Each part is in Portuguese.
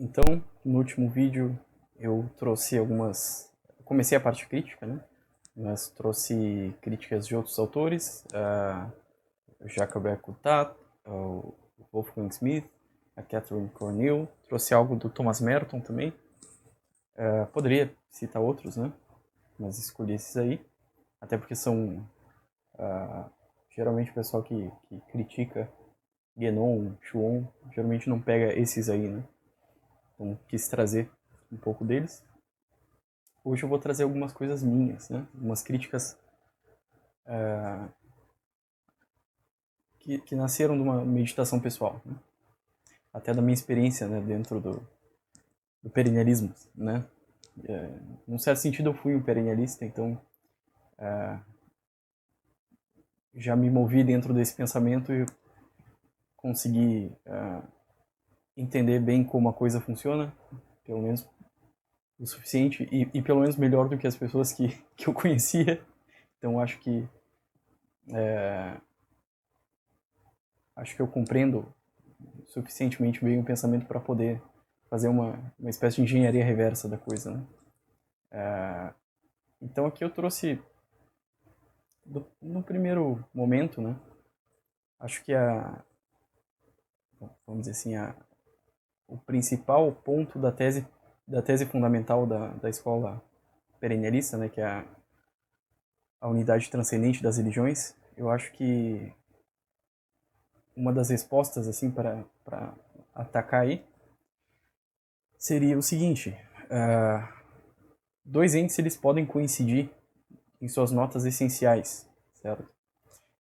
Então, no último vídeo eu trouxe comecei a parte crítica, né? Mas trouxe críticas de outros autores, Jacob Coutat, o Wolfgang Smith, a Catherine Cornell, trouxe algo do Thomas Merton também. Poderia citar outros, né? Mas escolhi esses aí, até porque são geralmente o pessoal que critica Guénon, Chuon, geralmente não pega esses aí, né? Então quis trazer um pouco deles. Hoje eu vou trazer algumas coisas minhas, né? Algumas críticas que nasceram de uma meditação pessoal, né? Até da minha experiência, né, dentro do perennialismo, né? Num certo sentido eu fui um perennialista, então já me movi dentro desse pensamento e consegui entender bem como a coisa funciona, pelo menos o suficiente e pelo menos melhor do que as pessoas que eu conhecia. Então acho que eu compreendo suficientemente bem o pensamento para poder fazer uma espécie de engenharia reversa da coisa, né? Então aqui eu trouxe, no primeiro momento, né? Acho que vamos dizer assim, o principal ponto da tese fundamental da escola perennialista, né? Que é a unidade transcendente das religiões. Eu acho que uma das respostas, assim, para atacar aí, seria o seguinte: dois entes eles podem coincidir em suas notas essenciais, certo?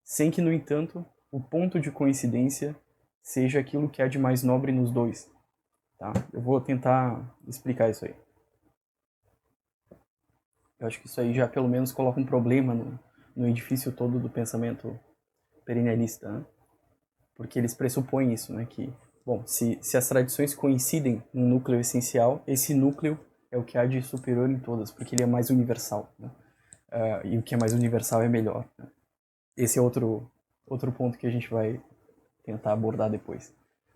Sem que, no entanto, o ponto de coincidência seja aquilo que há de mais nobre nos dois. Tá? Eu vou tentar explicar isso aí. Eu acho que isso aí já pelo menos coloca um problema no edifício todo do pensamento perennialista, né? Porque eles pressupõem isso, né? Que, bom, se as tradições coincidem num núcleo essencial, esse núcleo é o que há de superior em todas, porque ele é mais universal, né? E o que é mais universal é melhor, né? Esse é outro ponto que a gente vai tentar abordar depois,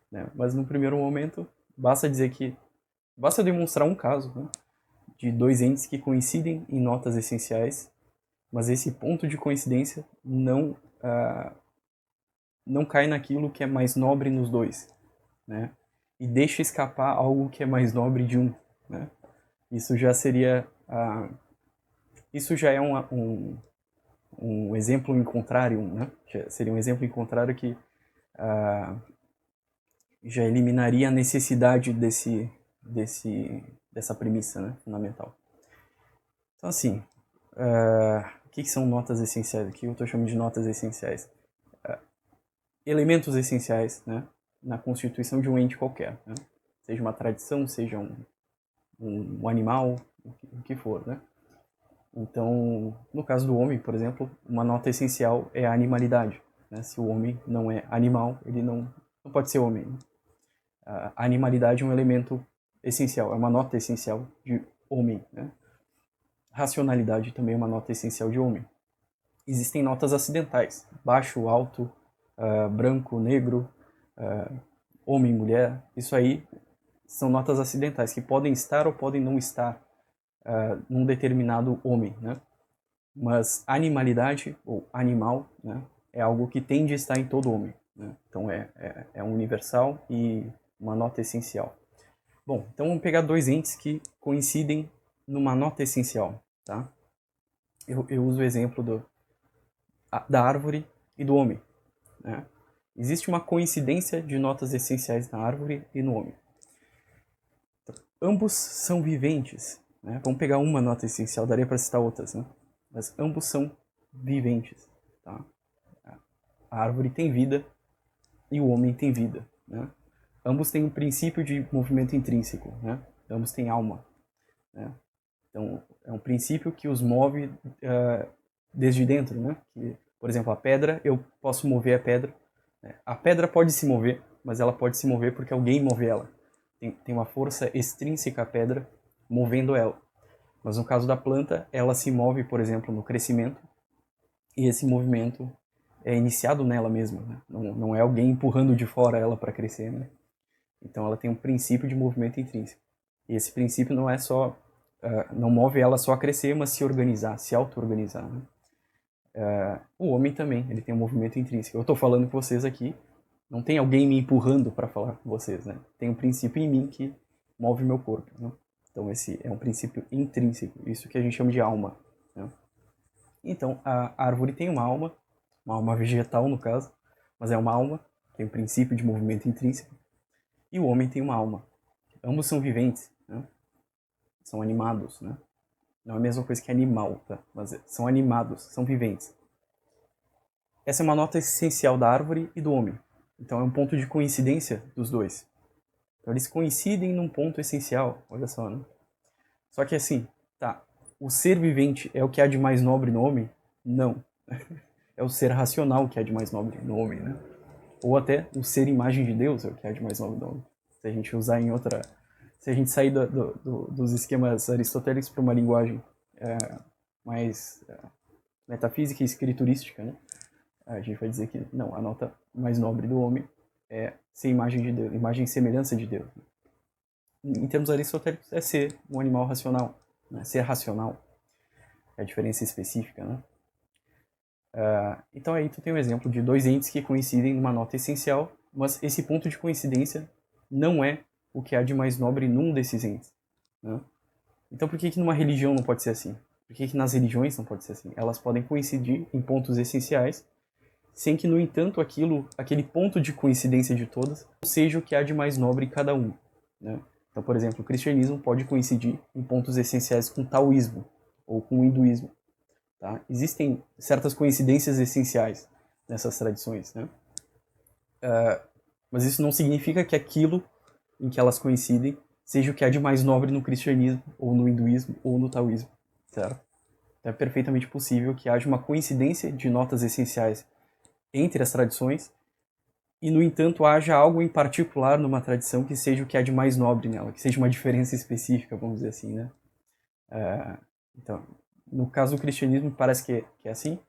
né? Mas no primeiro momento, basta demonstrar um caso, né, de dois entes que coincidem em notas essenciais, mas esse ponto de coincidência não cai naquilo que é mais nobre nos dois, né? E deixa escapar algo que é mais nobre de um, né? Isso já seria isso já é um exemplo em contrário, né? Já seria um exemplo em contrário que já eliminaria a necessidade dessa premissa, né, fundamental. Então, assim, o que são notas essenciais? O que eu estou chamando de notas essenciais? Elementos essenciais, né, na constituição de um ente qualquer, né? Seja uma tradição, seja um animal, o que for, né? Então, no caso do homem, por exemplo, uma nota essencial é a animalidade, né? Se o homem não é animal, ele não pode ser homem, né? A animalidade é um elemento essencial, é uma nota essencial de homem, né? Racionalidade também é uma nota essencial de homem. Existem notas acidentais, baixo, alto, branco, negro, homem, mulher, isso aí são notas acidentais que podem estar ou podem não estar num determinado homem, né? Mas animalidade ou animal, né, é algo que tende a estar em todo homem, né? Então é um universal e uma nota essencial. Bom, então vamos pegar dois entes que coincidem numa nota essencial, tá? Eu uso o exemplo da árvore e do homem, né? Existe uma coincidência de notas essenciais na árvore e no homem. Então, ambos são viventes, né? Vamos pegar uma nota essencial, daria para citar outras, né? Mas ambos são viventes, tá? A árvore tem vida e o homem tem vida, né? Ambos têm um princípio de movimento intrínseco, né? Ambos têm alma, né? Então, é um princípio que os move desde dentro, né? Que, por exemplo, a pedra, eu posso mover a pedra. Né? A pedra pode se mover, mas ela pode se mover porque alguém move ela. Tem uma força extrínseca à pedra movendo ela. Mas no caso da planta, ela se move, por exemplo, no crescimento, e esse movimento é iniciado nela mesma. Né? Não é alguém empurrando de fora ela para crescer. Né? Então ela tem um princípio de movimento intrínseco. E esse princípio não é só, não move ela só a crescer, mas se organizar, se auto-organizar. Né? O homem também, ele tem um movimento intrínseco. Eu estou falando com vocês aqui, não tem alguém me empurrando para falar com vocês, né? Tem um princípio em mim que move meu corpo. Né? Então esse é um princípio intrínseco, isso que a gente chama de alma. Né? Então a árvore tem uma alma vegetal no caso, mas é uma alma, tem um princípio de movimento intrínseco. E o homem tem uma alma. Ambos são viventes, né? São animados, né? Não é a mesma coisa que animal, tá? Mas são animados, são viventes. Essa é uma nota essencial da árvore e do homem. Então é um ponto de coincidência dos dois. Então eles coincidem num ponto essencial, olha só, né? Só que assim, tá, o ser vivente é o que há de mais nobre no homem? Não. É o ser racional que há de mais nobre no homem, né? Ou até o ser imagem de Deus é o que há de mais nobre no homem. Se a gente usar em outra... Se a gente sair dos esquemas aristotélicos para uma linguagem mais metafísica e escriturística, né? A gente vai dizer que não, a nota mais nobre do homem é ser imagem de Deus, imagem e semelhança de Deus. Em termos aristotélicos, é ser um animal racional, né? Ser racional. É a diferença específica, né? Então aí tu tem um exemplo de dois entes que coincidem numa nota essencial, mas esse ponto de coincidência não é o que há de mais nobre num desses entes. Né? Então por que numa religião não pode ser assim? Por que nas religiões não pode ser assim? Elas podem coincidir em pontos essenciais, sem que, no entanto, aquele ponto de coincidência de todas seja o que há de mais nobre em cada um. Né? Então, por exemplo, o cristianismo pode coincidir em pontos essenciais com o taoísmo ou com o hinduísmo. Tá? Existem certas coincidências essenciais nessas tradições. Né? Mas isso não significa que aquilo em que elas coincidem seja o que há de mais nobre no cristianismo, ou no hinduísmo, ou no taoísmo. Certo? Então é perfeitamente possível que haja uma coincidência de notas essenciais entre as tradições e, no entanto, haja algo em particular numa tradição que seja o que há de mais nobre nela, que seja uma diferença específica, vamos dizer assim, né? Então, no caso do cristianismo, parece que é assim,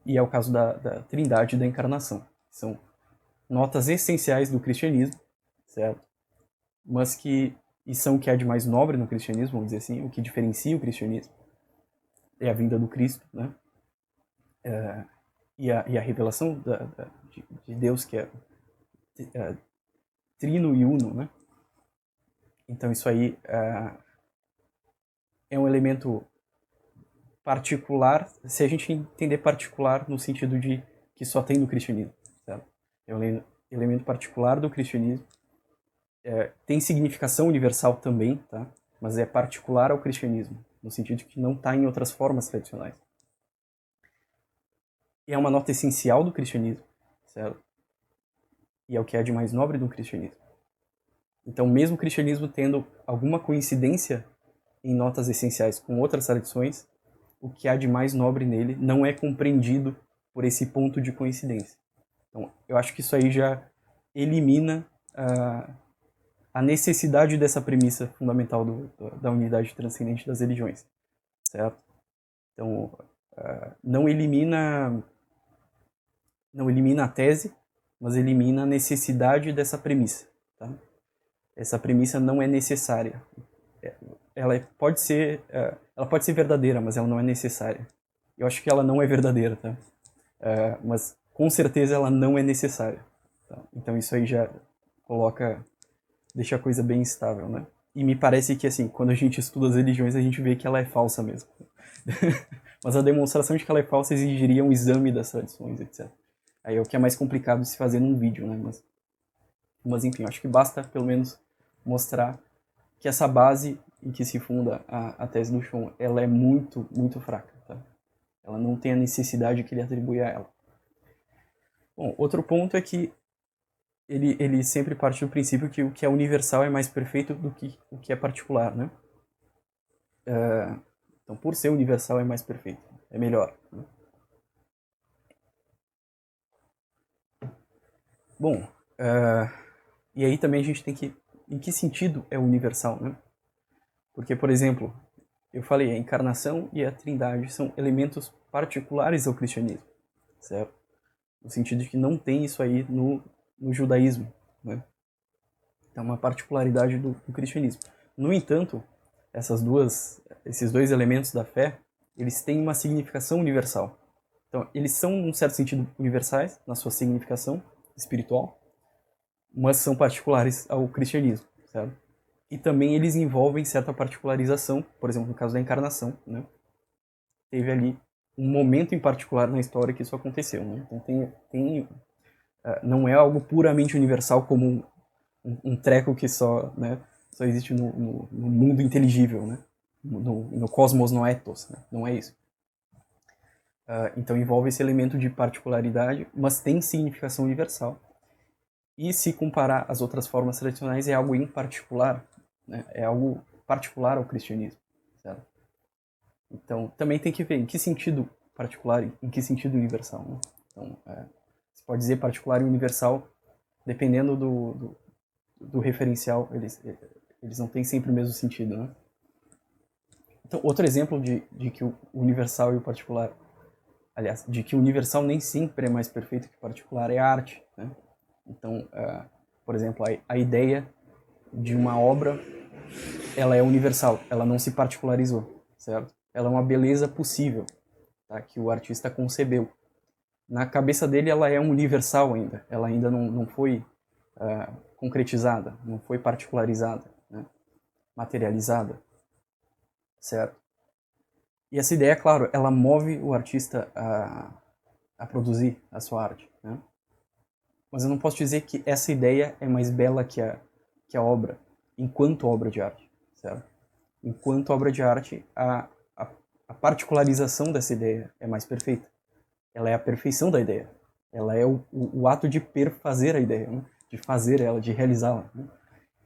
e é o caso da Trindade e da Encarnação. São notas essenciais do cristianismo, certo? Mas e são o que há de mais nobre no cristianismo, vamos dizer assim, o que diferencia o cristianismo é a vinda do Cristo, né? E a revelação de Deus, que é trino e uno, né? Então isso aí é um elemento particular, se a gente entender particular no sentido de que só tem no cristianismo, certo? É um elemento particular do cristianismo, tem significação universal também, tá? Mas é particular ao cristianismo, no sentido de que não está em outras formas tradicionais. E é uma nota essencial do cristianismo, certo? E é o que é de mais nobre do cristianismo. Então, mesmo o cristianismo tendo alguma coincidência em notas essenciais com outras tradições, o que há de mais nobre nele não é compreendido por esse ponto de coincidência. Então, eu acho que isso aí já elimina a necessidade dessa premissa fundamental da unidade transcendente das religiões, certo? Então, não elimina a tese, mas elimina a necessidade dessa premissa. Tá? Essa premissa não é necessária. Ela pode ser verdadeira, mas ela não é necessária. Eu acho que ela não é verdadeira, tá? Mas com certeza ela não é necessária. Tá? Então isso aí já deixa a coisa bem estável, né? E me parece que, assim, quando a gente estuda as religiões, a gente vê que ela é falsa mesmo. Mas a demonstração de que ela é falsa exigiria um exame das tradições, etc. Aí é o que é mais complicado de se fazer num vídeo, né? Mas enfim, acho que basta, pelo menos, mostrar que essa base em que se funda a tese do Schön, ela é muito, muito fraca, tá? Ela não tem a necessidade que ele atribui a ela. Bom, outro ponto é que ele sempre parte do princípio que o que é universal é mais perfeito do que o que é particular, né? Então, por ser universal, é mais perfeito, é melhor. Né? Bom, e aí também a gente tem que... Em que sentido é universal, né? Porque, por exemplo, eu falei, a encarnação e a trindade são elementos particulares ao cristianismo, certo? No sentido de que não tem isso aí no judaísmo, né? Então, uma particularidade do cristianismo. No entanto, esses dois elementos da fé, eles têm uma significação universal. Então, eles são, num certo sentido, universais na sua significação espiritual, mas são particulares ao cristianismo, certo? E também eles envolvem certa particularização, por exemplo, no caso da encarnação, né? Teve ali um momento em particular na história que isso aconteceu, né? Então não é algo puramente universal como um treco que né, só existe no mundo inteligível, né? No cosmos noetos, né? Não é isso. Então envolve esse elemento de particularidade, mas tem significação universal. E se comparar as outras formas tradicionais, é algo em particular, né? É algo particular ao cristianismo, certo? Então também tem que ver em que sentido particular e em que sentido universal, né? Então, você pode dizer particular e universal dependendo do referencial, eles não têm sempre o mesmo sentido, né? Então, outro exemplo de que o universal e o particular, aliás, de que o universal nem sempre é mais perfeito que o particular é a arte, né? Então, por exemplo, a ideia de uma obra, ela é universal, ela não se particularizou, certo? Ela é uma beleza possível, tá? Que o artista concebeu. Na cabeça dele, ela é universal ainda, ela ainda não foi concretizada, não foi particularizada, né? Materializada, certo? E essa ideia, claro, ela move o artista a produzir a sua arte, né? Mas eu não posso dizer que essa ideia é mais bela que a obra, enquanto obra de arte, certo? Enquanto obra de arte, a particularização dessa ideia é mais perfeita. Ela é a perfeição da ideia. Ela é o ato de perfazer a ideia, né? De fazer ela, de realizá-la, né?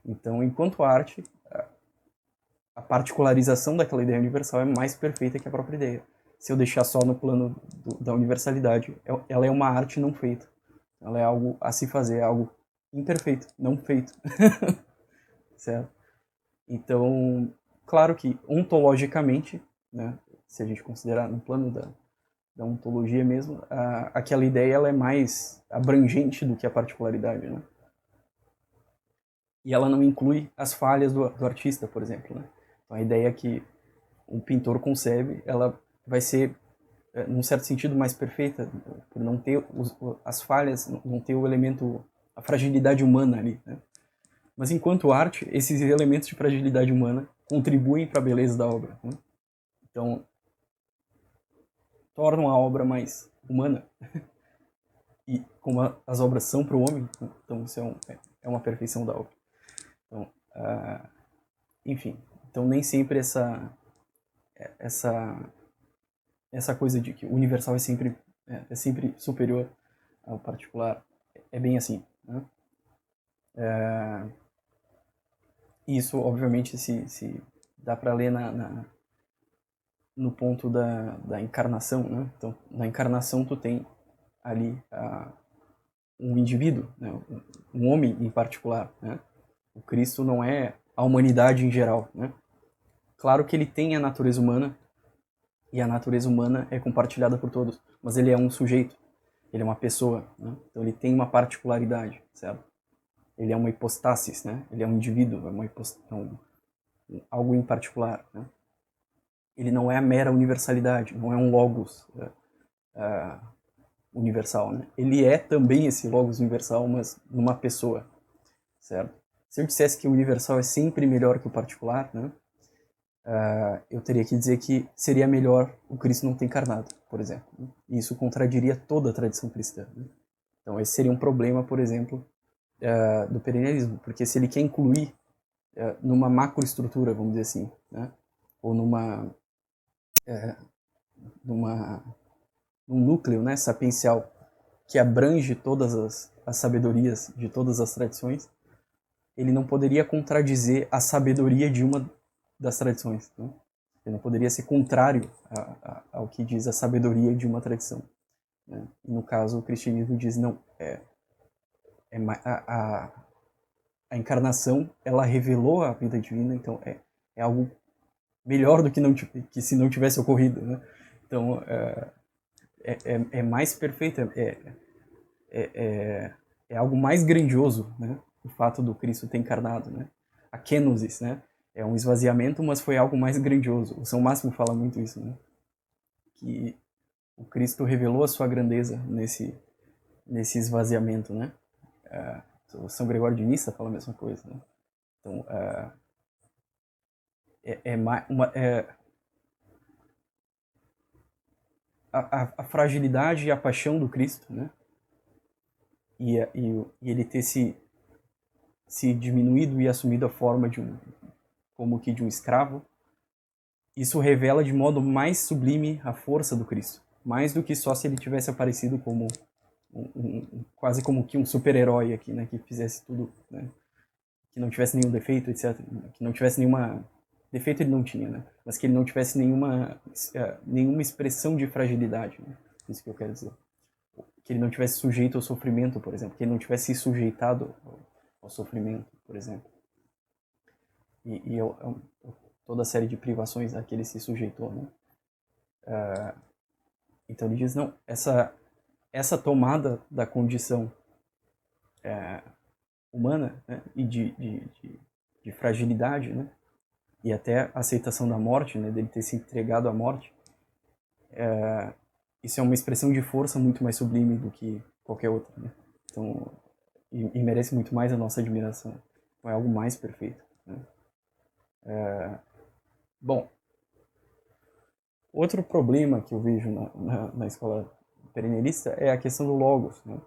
Então, enquanto arte, a particularização daquela ideia universal é mais perfeita que a própria ideia. Se eu deixar só no plano da universalidade, ela é uma arte não feita. Ela é algo a se fazer, é algo imperfeito, não feito. Certo? Então, claro que ontologicamente, né, se a gente considerar no plano da ontologia mesmo, aquela ideia ela é mais abrangente do que a particularidade, né? E ela não inclui as falhas do artista, por exemplo, né? Então, a ideia que um pintor concebe, ela vai ser, num certo sentido, mais perfeita, por não ter as falhas, não ter o elemento, a fragilidade humana ali, né? Mas enquanto arte, esses elementos de fragilidade humana contribuem para a beleza da obra, né? Então, tornam a obra mais humana. E como as obras são para o homem, então isso é uma perfeição da obra. Então, enfim, então nem sempre essa coisa de que o universal é sempre superior ao particular é bem assim, né? Isso, obviamente, se dá para ler no ponto da encarnação, né? Então, na encarnação tu tem ali um indivíduo, né? Um homem em particular, né? O Cristo não é a humanidade em geral, né? Claro que ele tem a natureza humana, e a natureza humana é compartilhada por todos, mas ele é um sujeito, ele é uma pessoa, né? Então ele tem uma particularidade, certo? Ele é uma hipostasis, né? Ele é um indivíduo, algo em particular, né? Ele não é a mera universalidade, não é um logos universal, né? Ele é também esse logos universal, mas numa pessoa, certo? Se eu dissesse que o universal é sempre melhor que o particular, né? Eu teria que dizer que seria melhor o Cristo não ter encarnado, por exemplo. Né? E isso contradiria toda a tradição cristã. Né? Então esse seria um problema, por exemplo, do perennialismo, porque se ele quer incluir numa macroestrutura, vamos dizer assim, né? Ou num núcleo, né, sapiencial que abrange todas as sabedorias de todas as tradições, ele não poderia contradizer a sabedoria de uma das tradições. Né? Ele não poderia ser contrário ao que diz a sabedoria de uma tradição. Né? E no caso, o cristianismo diz, não, a encarnação, ela revelou a vida divina, então é algo melhor do que se não tivesse ocorrido. Né? Então, é mais perfeito, é algo mais grandioso, né? o fato do Cristo ter encarnado, né? A kenosis, né? É um esvaziamento, mas foi algo mais grandioso. O São Máximo fala muito isso, né? Que o Cristo revelou a sua grandeza nesse esvaziamento, né? O São Gregório de Nissa fala a mesma coisa, né? Então, a fragilidade e a paixão do Cristo, né? E ele ter se diminuído e assumido a forma como que de um escravo, isso revela de modo mais sublime a força do Cristo, mais do que só se ele tivesse aparecido como quase como que um super-herói aqui, né, que fizesse tudo, né, que não tivesse nenhum defeito, etc, que não tivesse nenhuma defeito, ele não tinha, né, mas que ele não tivesse nenhuma expressão de fragilidade, né, isso que eu quero dizer, que ele não tivesse sujeito ao sofrimento, por exemplo, que ele não tivesse se sujeitado ao sofrimento, por exemplo, e toda a série de privações a que ele se sujeitou, né. Então ele diz, não, essa tomada da condição humana, né, e de fragilidade, né, e até a aceitação da morte, né, dele ter se entregado à morte, isso é uma expressão de força muito mais sublime do que qualquer outra, né? Então, e merece muito mais a nossa admiração. Então, é algo mais perfeito, né? Bom, outro problema que eu vejo na escola perennialista é a questão do logos, né?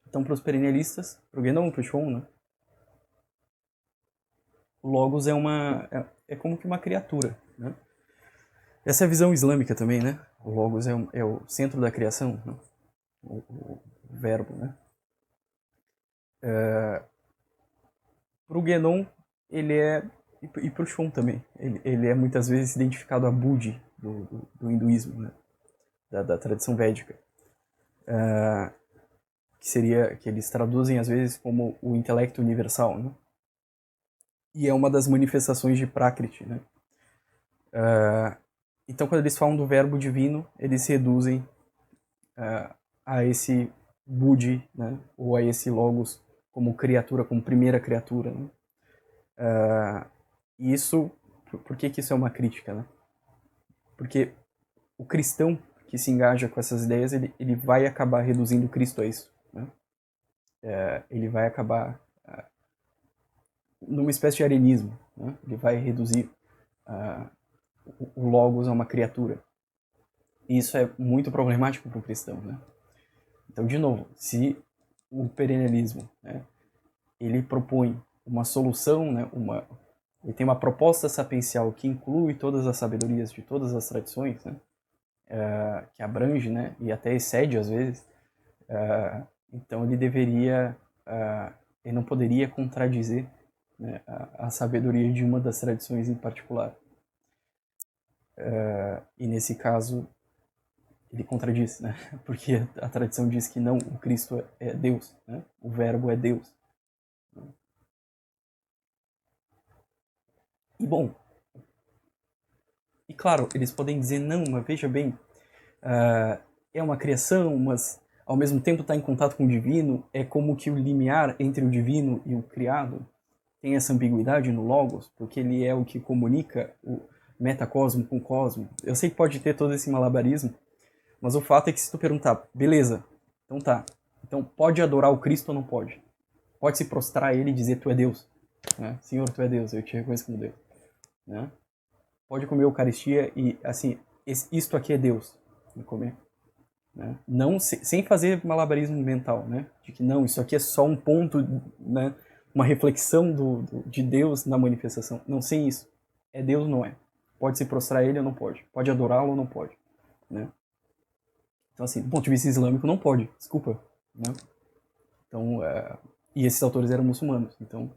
Então, para os perennialistas, para o Guénon, para o Schwann, né, o logos é como que uma criatura, né? Essa é a visão islâmica também, né? O logos é o centro da criação, né? O verbo, né? Para o Guénon, ele é, e para o Schwann também, ele é muitas vezes identificado a Budi do hinduísmo, né? Da tradição védica, que eles traduzem às vezes como o intelecto universal, né? E é uma das manifestações de Prakriti, né? Então, quando eles falam do verbo divino, eles reduzem a esse Budi, né? Ou a esse logos como criatura, como primeira criatura, né? E isso, por que isso é uma crítica, né? Porque o cristão que se engaja com essas ideias, ele vai acabar reduzindo Cristo a isso, né? Ele vai acabar numa espécie de arianismo, né? Ele vai reduzir o logos a uma criatura. E isso é muito problemático para o cristão, né? Então, de novo, se o perennialismo, né, ele propõe uma solução, né, ele tem uma proposta sapiencial que inclui todas as sabedorias de todas as tradições, né, que abrange, né, e até excede às vezes, então ele não poderia contradizer, né, a sabedoria de uma das tradições em particular. E nesse caso ele contradiz, né, porque a tradição diz que não, o Cristo é Deus, né, o Verbo é Deus. E bom, e claro, eles podem dizer, não, mas veja bem, é uma criação, mas ao mesmo tempo está em contato com o divino, é como que o limiar entre o divino e o criado tem essa ambiguidade no Logos, porque ele é o que comunica o metacosmo com o cosmo. Eu sei que pode ter todo esse malabarismo, mas o fato é que se tu perguntar, beleza, então tá, então pode adorar o Cristo ou não pode? Pode se prostrar a ele e dizer, tu é Deus, né? Senhor, tu é Deus, eu te reconheço como Deus, né? Pode comer Eucaristia e, assim, isto aqui é Deus, de comer. Né? Não, sem fazer malabarismo mental, né? De que não, isso aqui é só um ponto, né? Uma reflexão de Deus na manifestação. Não, sem isso. É Deus ou não é? Pode se prostrar a ele ou não pode? Pode adorá-lo ou não pode? Né? Então, assim, do ponto de vista islâmico, não pode. Desculpa. Né? Então, e esses autores eram muçulmanos. Então,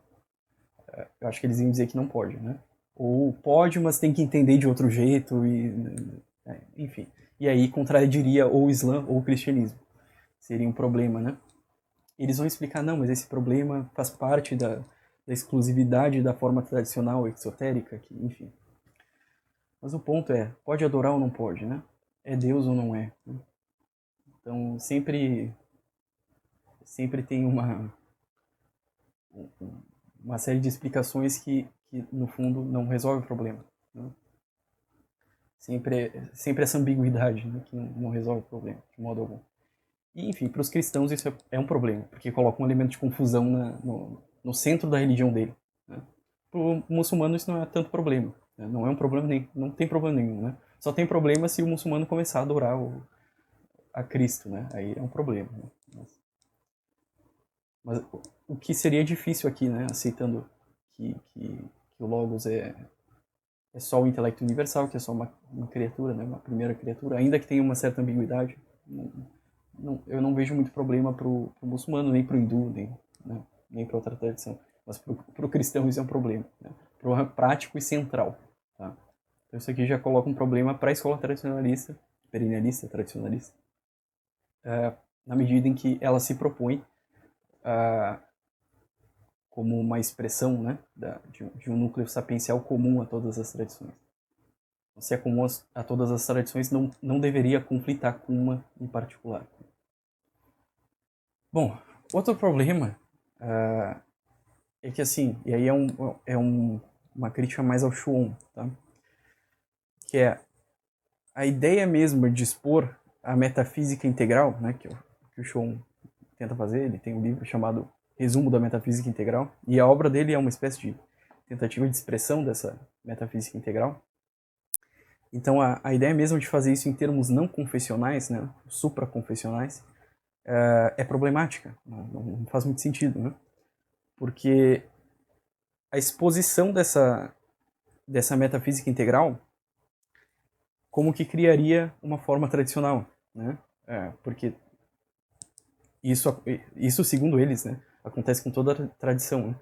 eu acho que eles iam dizer que não pode, né? Ou pode, mas tem que entender de outro jeito e, enfim. E aí contradiria ou o Islã ou o cristianismo. Seria um problema, né? Eles vão explicar, não, mas esse problema faz parte da exclusividade da forma tradicional exotérica, que, enfim. Mas o ponto é, pode adorar ou não pode, né? É Deus ou não é? Né? Então sempre tem uma série de explicações que no fundo não resolve o problema, né? Sempre essa ambiguidade, né, que não resolve o problema de modo algum. E, enfim, para os cristãos isso é um problema, porque coloca um elemento de confusão no centro da religião dele, né? Para o muçulmano isso não é tanto problema, né? Não é um problema, não tem problema nenhum, né? Só tem problema se o muçulmano começar a adorar a Cristo, né? Aí é um problema, né? Mas o que seria difícil aqui, né? Aceitando que o Logos é só o intelecto universal, que é só uma criatura, né? Uma primeira criatura, ainda que tenha uma certa ambiguidade, eu não vejo muito problema para o muçulmano, nem para o hindu, nem para outra tradição. Mas para o cristão isso é um problema, né? Prático e central. Tá? Então isso aqui já coloca um problema para a escola tradicionalista, perennialista, tradicionalista, na medida em que ela se propõe como uma expressão, né, de um núcleo sapiencial comum a todas as tradições. Se é comum a todas as tradições, não deveria conflitar com uma em particular. Bom, outro problema é que, assim, e aí uma crítica mais ao Schuon, tá? Que é a ideia mesmo de expor a metafísica integral, né, que o Schuon tenta fazer. Ele tem um livro chamado Resumo da Metafísica Integral, e a obra dele é uma espécie de tentativa de expressão dessa metafísica integral. Então a ideia mesmo de fazer isso em termos não confessionais, né, supraconfessionais, é problemática, não faz muito sentido, né? Porque a exposição dessa metafísica integral como que criaria uma forma tradicional, né? Porque isso segundo eles, né, acontece com toda a tradição, né?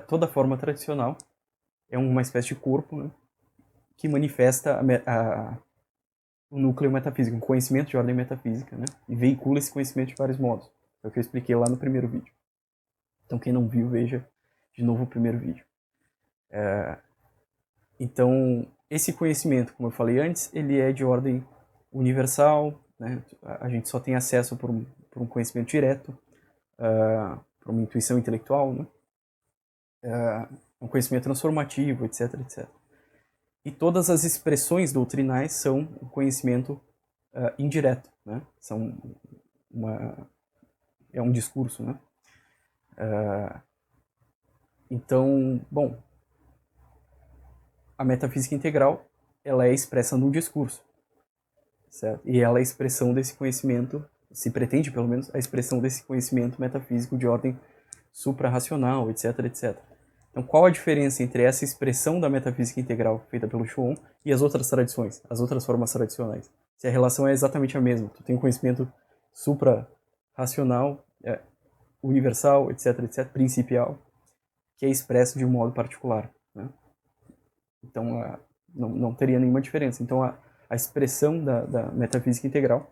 Toda forma tradicional é uma espécie de corpo, né, que manifesta o núcleo metafísico, um conhecimento de ordem metafísica, né, e veicula esse conhecimento de vários modos. É o que eu expliquei lá no primeiro vídeo. Então quem não viu, veja de novo o primeiro vídeo. Então esse conhecimento, como eu falei antes, ele é de ordem universal, né? A gente só tem acesso por um conhecimento direto, por uma intuição intelectual, né? Um conhecimento transformativo, etc, etc. E todas as expressões doutrinais são um conhecimento indireto, né? É um discurso, né? Então, bom, a metafísica integral ela é expressa num discurso, certo? E ela é a expressão desse conhecimento, se pretende pelo menos a expressão desse conhecimento metafísico de ordem suprarracional, etc, etc. Então, qual a diferença entre essa expressão da metafísica integral feita pelo Schuon e as outras tradições, as outras formas tradicionais? Se a relação é exatamente a mesma, tu tem um conhecimento suprarracional, universal, etc, etc, principial, que é expresso de um modo particular, né? Então, não teria nenhuma diferença. Então, a expressão da metafísica integral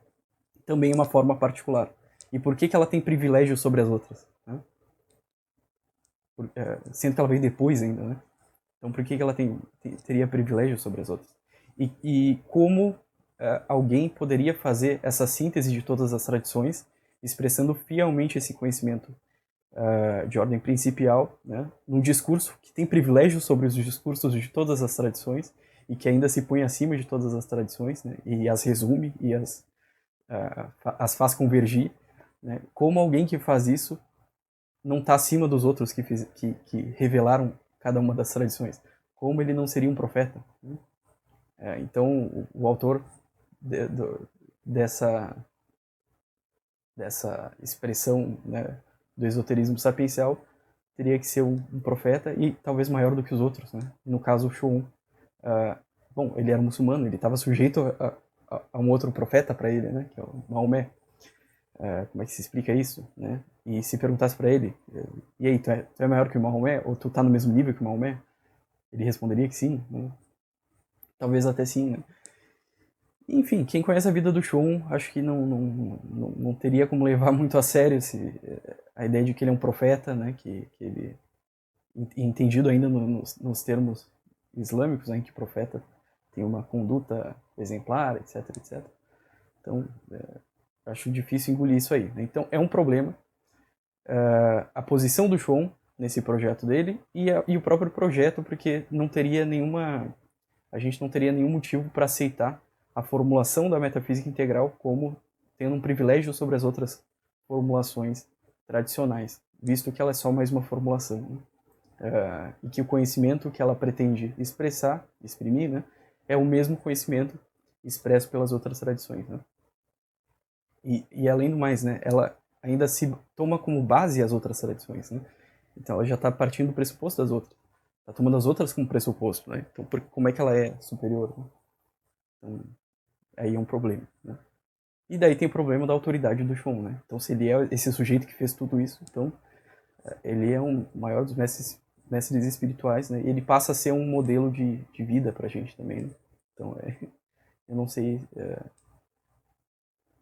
também é uma forma particular. E por que ela tem privilégio sobre as outras, né? Sendo que ela veio depois ainda, né? Então por que ela teria privilégio sobre as outras? E como alguém poderia fazer essa síntese de todas as tradições, expressando fielmente esse conhecimento de ordem principial, né, num discurso que tem privilégio sobre os discursos de todas as tradições e que ainda se põe acima de todas as tradições, né, e as resume e as faz convergir, né? Como alguém que faz isso não está acima dos outros que revelaram cada uma das tradições? Como ele não seria um profeta, né? Então o autor dessa expressão, né, do esoterismo sapiencial teria que ser um profeta e talvez maior do que os outros, né? No caso o Schuon, bom, ele era muçulmano, ele estava sujeito a um outro profeta para ele, né, que é o Maomé. Como é que se explica isso, né? E se perguntasse para ele, e aí, tu é maior que o Maomé? Ou tu tá no mesmo nível que o Maomé? Ele responderia que sim, né? Talvez até sim, né? Enfim, quem conhece a vida do Schuon, acho que não teria como levar muito a sério a ideia de que ele é um profeta, né? Que ele, entendido ainda nos termos islâmicos, né, em que profeta tem uma conduta exemplar, etc, etc. Então, acho difícil engolir isso aí, né? Então, é um problema. A posição do Schuon, nesse projeto dele, e o próprio projeto, porque a gente não teria nenhum motivo para aceitar a formulação da metafísica integral como tendo um privilégio sobre as outras formulações tradicionais, visto que ela é só mais uma formulação, né? E que o conhecimento que ela pretende exprimir, né, é o mesmo conhecimento expresso pelas outras tradições, né? E além do mais, né, ela ainda se toma como base as outras tradições, né? Então ela já está partindo do pressuposto das outras, está tomando as outras como pressuposto, né? Então como é que ela é superior, né? Então aí é um problema, né? E daí tem o problema da autoridade do Shun, né? Então se ele é esse sujeito que fez tudo isso, então ele é um maior dos mestres espirituais, né? E ele passa a ser um modelo de vida pra gente também, né? Então eu não sei,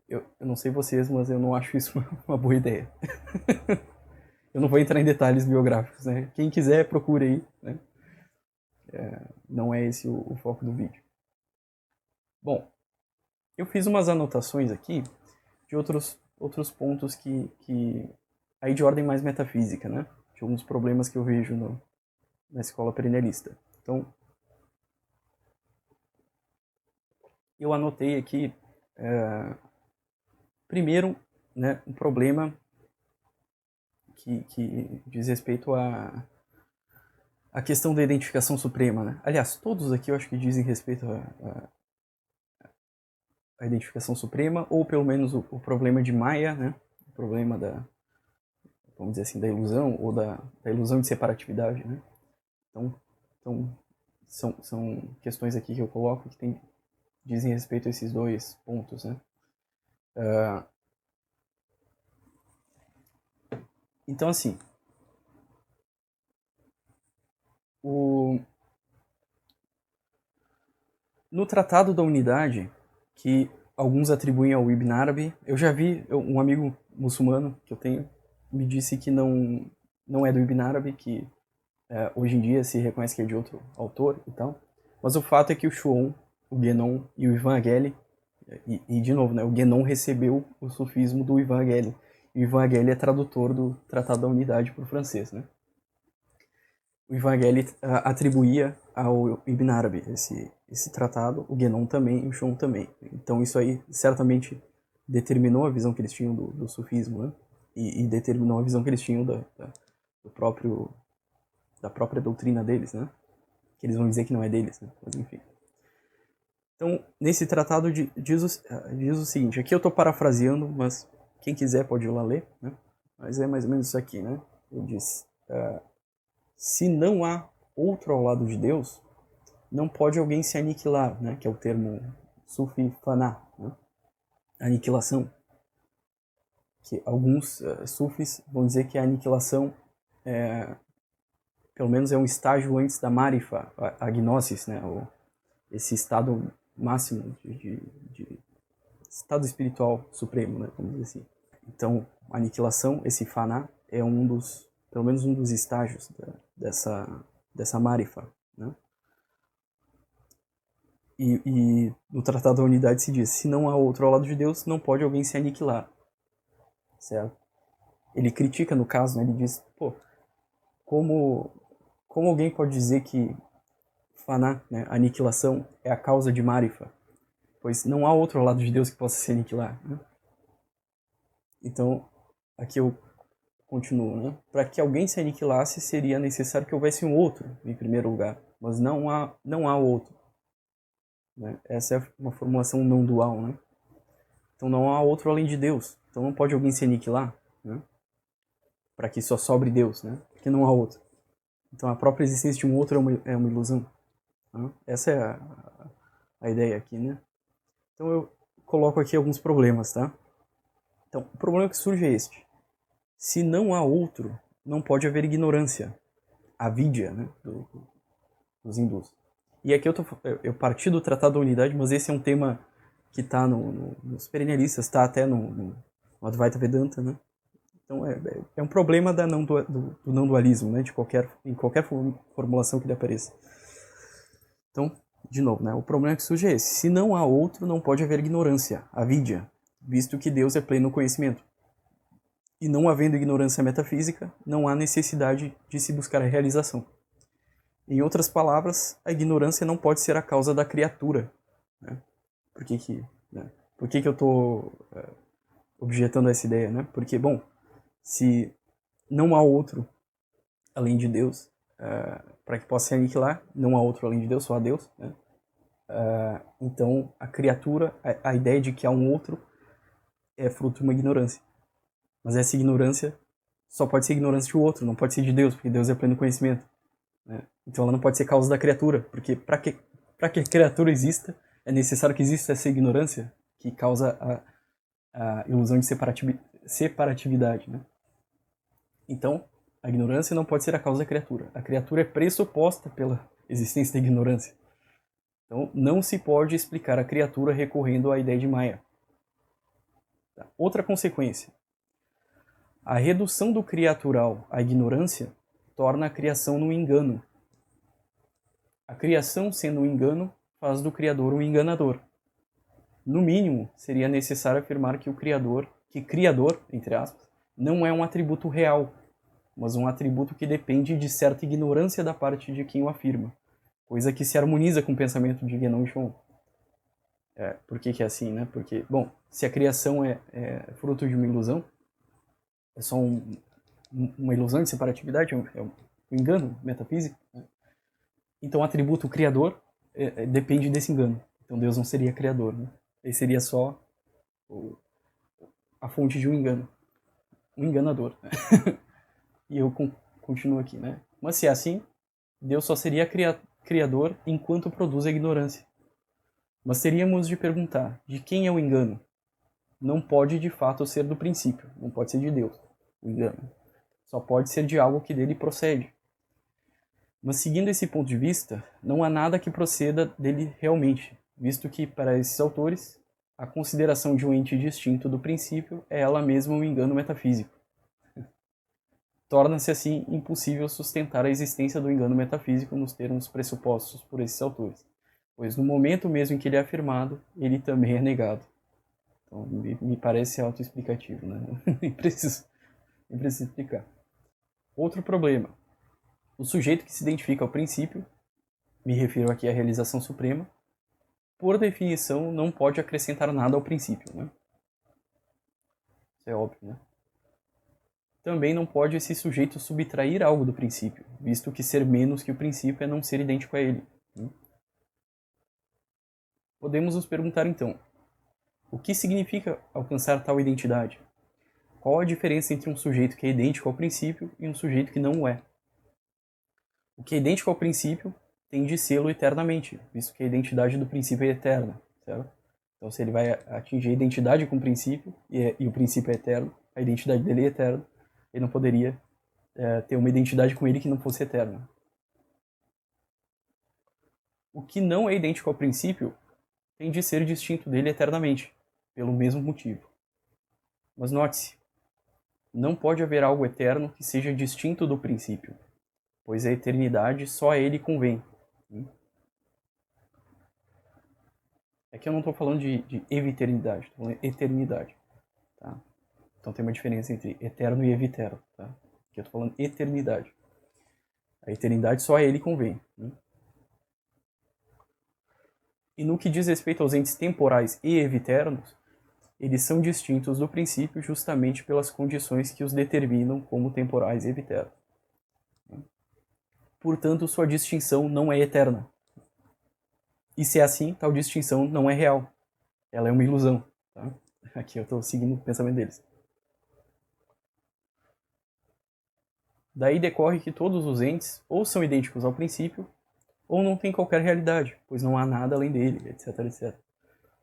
eu não sei vocês, mas eu não acho isso uma boa ideia. Eu não vou entrar em detalhes biográficos, né? Quem quiser, procure aí, né? Não é esse o foco do vídeo. Bom, eu fiz umas anotações aqui de outros pontos que aí de ordem mais metafísica, né? De alguns problemas que eu vejo na escola perennialista. Então, eu anotei aqui, primeiro, né, um problema que diz respeito à questão da identificação suprema, né? Aliás, todos aqui eu acho que dizem respeito à identificação suprema, ou pelo menos o problema de Maya, né? O problema vamos dizer assim, da ilusão, ou da ilusão de separatividade, né? Então são questões aqui que eu coloco que dizem respeito a esses dois pontos, né? Então, assim, no Tratado da Unidade, que alguns atribuem ao Ibn Arabi, eu já vi um amigo muçulmano que eu tenho me disse que não é do Ibn Arabi, que hoje em dia se reconhece que é de outro autor e tal. Mas o fato é que o Shuon, o Guénon e o Ivan Agueli, e de novo, né, o Guénon recebeu o sufismo do Ivan Agueli. E o Ivan Agueli é tradutor do Tratado da Unidade para o francês, né? O Ivan Agueli atribuía ao Ibn Arabi esse tratado, o Guénon também e o Shuon também. Então isso aí certamente determinou a visão que eles tinham do sufismo, né? E determinou a visão que eles tinham da própria doutrina deles, né? Que eles vão dizer que não é deles, né? Mas enfim. Então, nesse tratado diz o seguinte, aqui eu estou parafraseando, mas quem quiser pode ir lá ler, né? Mas é mais ou menos isso aqui, né? Ele diz, se não há outro ao lado de Deus, não pode alguém se aniquilar, né? Que é o termo sufi faná, né? Aniquilação. Que alguns sufis vão dizer que a aniquilação pelo menos é um estágio antes da marifa, a gnosis, né? Esse estado máximo de estado espiritual supremo, né? Vamos dizer assim. Então, a aniquilação, esse faná, é pelo menos um dos estágios dessa marifa, né? E no Tratado da Unidade se diz, se não há outro ao lado de Deus, não pode alguém se aniquilar, certo? Ele critica no caso, né? Ele diz, pô, como alguém pode dizer que faná, né, aniquilação, é a causa de marifa? Pois não há outro ao lado de Deus que possa se aniquilar, né? Então, aqui eu continuo, né? Para que alguém se aniquilasse, seria necessário que houvesse um outro, em primeiro lugar. Mas não há outro. Né? Essa é uma formulação não dual, né? Então não há outro além de Deus. Então não pode alguém se aniquilar, né? Para que só sobre Deus, né? Porque não há outro. Então a própria existência de um outro é uma ilusão. Né? Essa é a ideia aqui, né? Então eu coloco aqui alguns problemas, tá? Então, o problema que surge é este. Se não há outro, não pode haver ignorância. Avidya, né? Dos hindus. E aqui eu parti do Tratado da Unidade, mas esse é um tema que está nos perennialistas, está até no Advaita Vedanta, né? Então é um problema do não dualismo, né? Em qualquer formulação que ele apareça. Então, de novo, né? O problema que surge é esse. Se não há outro, não pode haver ignorância, avidya, visto que Deus é pleno conhecimento. E não havendo ignorância metafísica, não há necessidade de se buscar a realização. Em outras palavras, a ignorância não pode ser a causa da criatura. Né? Por que que, né? Por que que eu estou objetando essa ideia? Né? Porque, bom, se não há outro além de Deus, para que possa se aniquilar, não há outro além de Deus, só há Deus. Né? Então, a criatura, a ideia de que há um outro é fruto de uma ignorância. Mas essa ignorância só pode ser ignorância do outro, não pode ser de Deus, porque Deus é pleno conhecimento. Né? Então ela não pode ser causa da criatura, porque para que a criatura exista, é necessário que exista essa ignorância que causa a ilusão de separatividade. Né? Então, a ignorância não pode ser a causa da criatura. A criatura é pressuposta pela existência da ignorância. Então, não se pode explicar a criatura recorrendo à ideia de Maya. Outra consequência. A redução do criatural à ignorância torna a criação no engano. A criação, sendo um engano, faz do Criador um enganador. No mínimo, seria necessário afirmar que criador, entre aspas, não é um atributo real, mas um atributo que depende de certa ignorância da parte de quem o afirma, coisa que se harmoniza com o pensamento de Guénon e Chon. Por que é assim, né? Porque, bom, se a criação é fruto de uma ilusão, é só uma ilusão de separatividade, é um engano metafísico, né? Então o atributo criador depende desse engano. Então Deus não seria criador, né? Ele seria só a fonte de um engano. Um enganador. Né? E eu continuo aqui, né? Mas se é assim, Deus só seria criador enquanto produz a ignorância. Mas teríamos de perguntar, de quem é o engano? Não pode de fato ser do princípio, não pode ser de Deus, o engano. Só pode ser de algo que dele procede. Mas seguindo esse ponto de vista, não há nada que proceda dele realmente, visto que, para esses autores, a consideração de um ente distinto do princípio é ela mesma um engano metafísico. Torna-se assim impossível sustentar a existência do engano metafísico nos termos pressupostos por esses autores, pois no momento mesmo em que ele é afirmado, ele também é negado. Então, me parece autoexplicativo, né? Nem preciso explicar. Outro problema. O sujeito que se identifica ao princípio, me refiro aqui à realização suprema, por definição não pode acrescentar nada ao princípio. Né? Isso é óbvio, né? Também não pode esse sujeito subtrair algo do princípio, visto que ser menos que o princípio é não ser idêntico a ele. Né? Podemos nos perguntar então, o que significa alcançar tal identidade? Qual a diferença entre um sujeito que é idêntico ao princípio e um sujeito que não o é? O que é idêntico ao princípio tem de sê-lo eternamente, visto que a identidade do princípio é eterna, certo? Então, se ele vai atingir a identidade com o princípio, e o princípio é eterno, a identidade dele é eterna, ele não poderia ter uma identidade com ele que não fosse eterna. O que não é idêntico ao princípio tem de ser distinto dele eternamente, pelo mesmo motivo. Mas note-se, não pode haver algo eterno que seja distinto do princípio, pois a eternidade só a ele convém. É que eu não estou falando de eviternidade, estou falando de eternidade. Tá? Então tem uma diferença entre eterno e eviterno. Tá? Aqui eu estou falando eternidade. A eternidade só a ele convém. Né? E no que diz respeito aos entes temporais e eviternos, eles são distintos do princípio justamente pelas condições que os determinam como temporais e eviternos. Portanto, sua distinção não é eterna. E se é assim, tal distinção não é real. Ela é uma ilusão. Tá? Aqui eu estou seguindo o pensamento deles. Daí decorre que todos os entes ou são idênticos ao princípio, ou não têm qualquer realidade, pois não há nada além dele, etc, etc.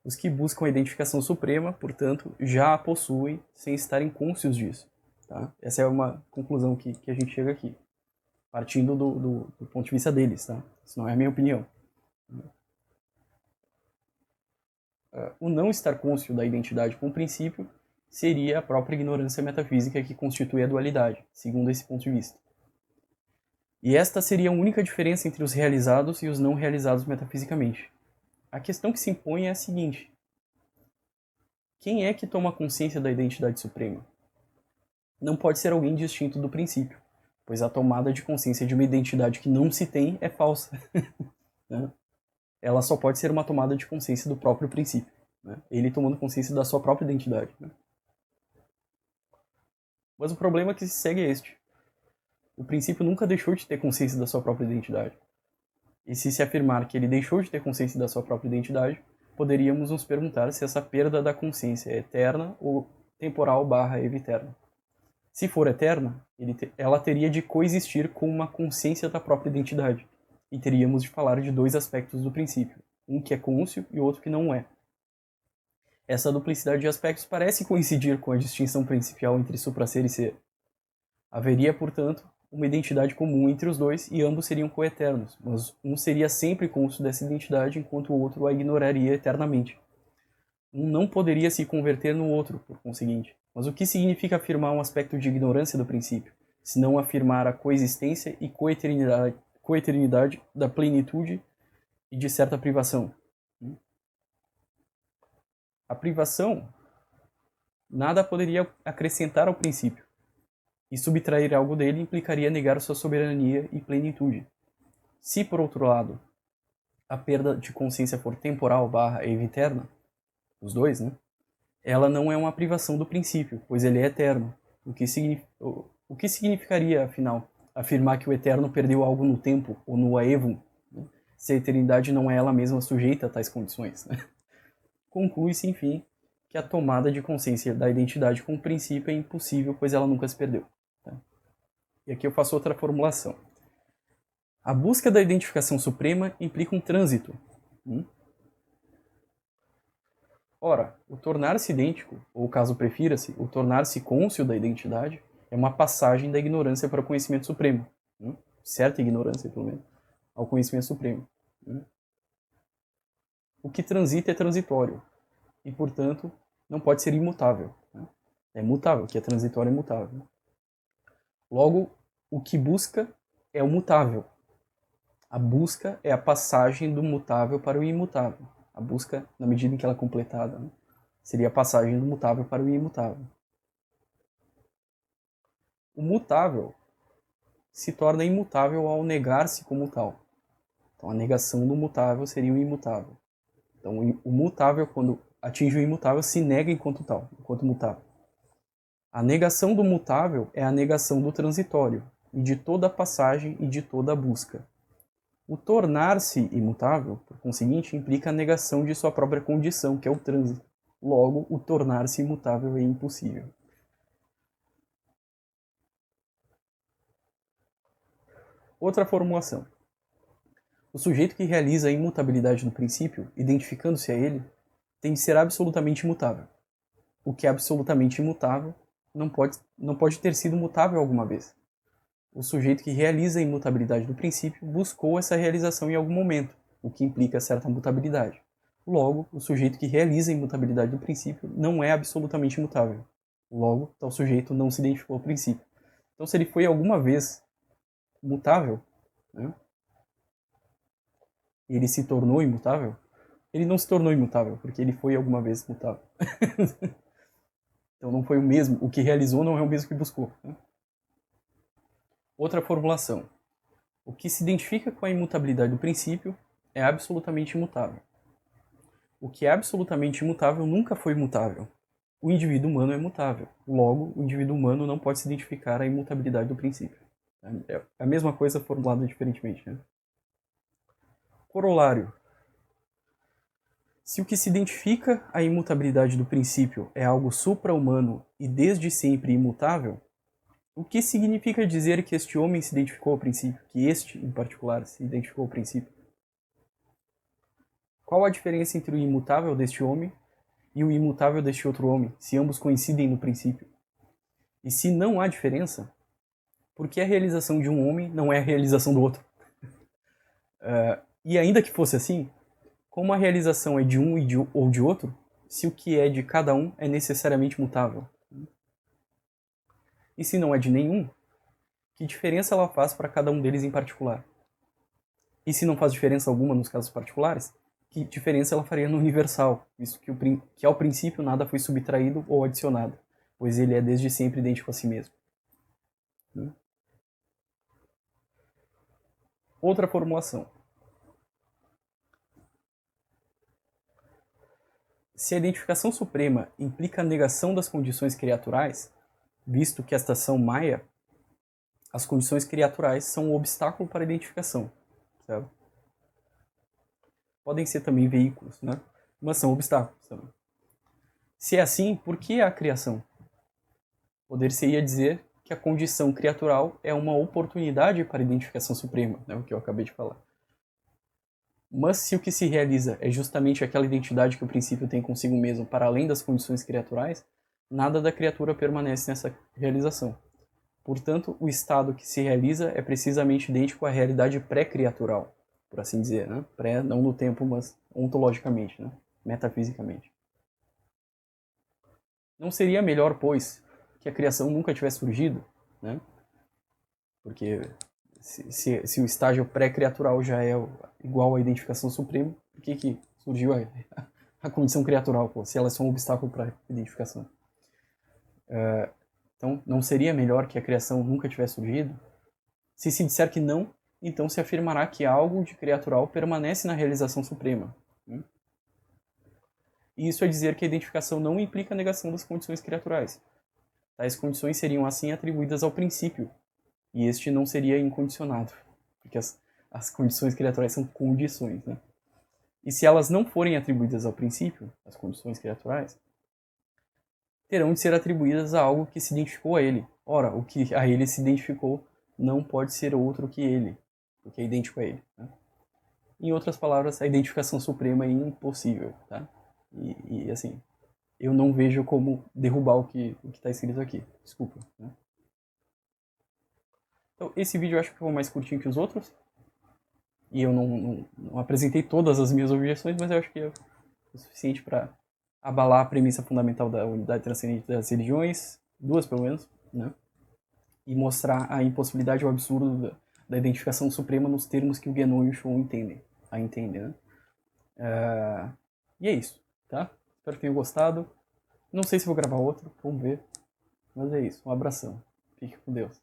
Os que buscam a identificação suprema, portanto, já a possuem sem estarem cônscios disso. Tá? Essa é uma conclusão que a gente chega aqui, partindo do ponto de vista deles. Tá? Isso não é a minha opinião. O não estar cônscio da identidade com o princípio seria a própria ignorância metafísica que constitui a dualidade, segundo esse ponto de vista. E esta seria a única diferença entre os realizados e os não realizados metafisicamente. A questão que se impõe é a seguinte: quem é que toma consciência da identidade suprema? não pode ser alguém distinto do princípio, pois a tomada de consciência de uma identidade que não se tem é falsa. Né? Ela só pode ser uma tomada de consciência do próprio princípio. Né? Ele tomando consciência da sua própria identidade. Né? Mas o problema que se segue é este. O princípio nunca deixou de ter consciência da sua própria identidade. E se afirmar que ele deixou de ter consciência da sua própria identidade, poderíamos nos perguntar se essa perda da consciência é eterna ou temporal / eviterna. Se for eterna, ela teria de coexistir com uma consciência da própria identidade. E teríamos de falar de dois aspectos do princípio, um que é cônscio e outro que não é. Essa duplicidade de aspectos parece coincidir com a distinção principal entre supraser e ser. Haveria, portanto, uma identidade comum entre os dois e ambos seriam coeternos, mas um seria sempre cônscio dessa identidade enquanto o outro a ignoraria eternamente. Um não poderia se converter no outro, por conseguinte. Mas o que significa afirmar um aspecto de ignorância do princípio, se não afirmar a coexistência e coeternidade da plenitude e de certa privação? A privação nada poderia acrescentar ao princípio, e subtrair algo dele implicaria negar sua soberania e plenitude. Se, por outro lado, a perda de consciência for temporal / eviterna, os dois, né? Ela não é uma privação do princípio, pois ele é eterno. O que significaria, afinal, afirmar que o eterno perdeu algo no tempo ou no aevum, né? Se a eternidade não é ela mesma sujeita a tais condições? Né? Conclui-se, enfim, que a tomada de consciência da identidade com o princípio é impossível, pois ela nunca se perdeu. Tá? E aqui eu faço outra formulação. A busca da identificação suprema implica um trânsito. Ora, o tornar-se idêntico, ou caso prefira-se, o tornar-se cônscio da identidade, é uma passagem da ignorância para o conhecimento supremo. Certa ignorância, pelo menos, ao conhecimento supremo. O que transita é transitório, e, portanto, não pode ser imutável. É mutável, o que é transitório é mutável. Logo, o que busca é o mutável. A busca é a passagem do mutável para o imutável. A busca, na medida em que ela é completada, né? Seria a passagem do mutável para o imutável. O mutável se torna imutável ao negar-se como tal. Então, a negação do mutável seria o imutável. Então, o mutável, quando atinge o imutável, se nega enquanto tal, enquanto mutável. A negação do mutável é a negação do transitório, e de toda a passagem e de toda a busca. O tornar-se imutável, por conseguinte, implica a negação de sua própria condição, que é o trânsito. Logo, o tornar-se imutável é impossível. Outra formulação. O sujeito que realiza a imutabilidade do princípio, identificando-se a ele, tem de ser absolutamente imutável. O que é absolutamente imutável não pode ter sido mutável alguma vez. O sujeito que realiza a imutabilidade do princípio buscou essa realização em algum momento, o que implica certa mutabilidade. Logo, o sujeito que realiza a imutabilidade do princípio não é absolutamente imutável. Logo, tal sujeito não se identificou ao princípio. Então, se ele foi alguma vez mutável, né, e ele se tornou imutável, ele não se tornou imutável, porque ele foi alguma vez mutável. Então, não foi o mesmo. O que realizou não é o mesmo que buscou. Né? Outra formulação. O que se identifica com a imutabilidade do princípio é absolutamente imutável. O que é absolutamente imutável nunca foi mutável. O indivíduo humano é mutável. Logo, o indivíduo humano não pode se identificar à imutabilidade do princípio. É a mesma coisa formulada diferentemente. Né? Corolário. Se o que se identifica à imutabilidade do princípio é algo supra-humano e desde sempre imutável, o que significa dizer que este homem se identificou ao princípio? Que este, em particular, se identificou ao princípio? Qual a diferença entre o imutável deste homem e o imutável deste outro homem, se ambos coincidem no princípio? E se não há diferença, por que a realização de um homem não é a realização do outro? E ainda que fosse assim, como a realização é de um ou de outro, se o que é de cada um é necessariamente mutável? E se não é de nenhum, que diferença ela faz para cada um deles em particular? E se não faz diferença alguma nos casos particulares, que diferença ela faria no universal, visto que ao princípio nada foi subtraído ou adicionado? pois ele é desde sempre idêntico a si mesmo. Outra formulação. Se a identificação suprema implica a negação das condições criaturais, visto que estas são Maya, as condições criaturais são um obstáculo para a identificação, certo? Podem ser também veículos, né? Mas são obstáculos também. Se é assim, por que a criação? Poder-se-ia dizer que a condição criatural é uma oportunidade para a identificação suprema, né? O que eu acabei de falar. Mas se o que se realiza é justamente aquela identidade que o princípio tem consigo mesmo para além das condições criaturais, nada da criatura permanece nessa realização. Portanto, o estado que se realiza é precisamente idêntico à realidade pré-criatural, por assim dizer, né? Pré não no tempo, mas ontologicamente, né? Metafisicamente. Não seria melhor, pois, que a criação nunca tivesse surgido, né? Porque se o estágio pré-criatural já é igual à identificação suprema, por que surgiu a condição criatural, pô, se ela é só um obstáculo para a identificação? Então, não seria melhor que a criação nunca tivesse surgido? Se se disser que não, então se afirmará que algo de criatural permanece na realização suprema. E isso é dizer que a identificação não implica a negação das condições criaturais. Tais condições seriam assim atribuídas ao princípio, e este não seria incondicionado, porque as condições criaturais são condições, né? E se elas não forem atribuídas ao princípio, as condições criaturais, terão de ser atribuídas a algo que se identificou a ele. Ora, o que a ele se identificou não pode ser outro que ele, porque é idêntico a ele. Né? Em outras palavras, a identificação suprema é impossível. Tá? E assim, eu não vejo como derrubar o que está escrito aqui. Desculpa. Né? Então, esse vídeo eu acho que ficou mais curtinho que os outros. E eu não apresentei todas as minhas objeções, mas eu acho que é o suficiente para abalar a premissa fundamental da unidade transcendente das religiões, duas pelo menos, né? E mostrar a impossibilidade ou absurdo da identificação suprema nos termos que o Guénon e o Shon entendem. Né? E é isso, tá? Espero que tenham gostado. Não sei se vou gravar outro, vamos ver. Mas é isso, um abração. Fique com Deus.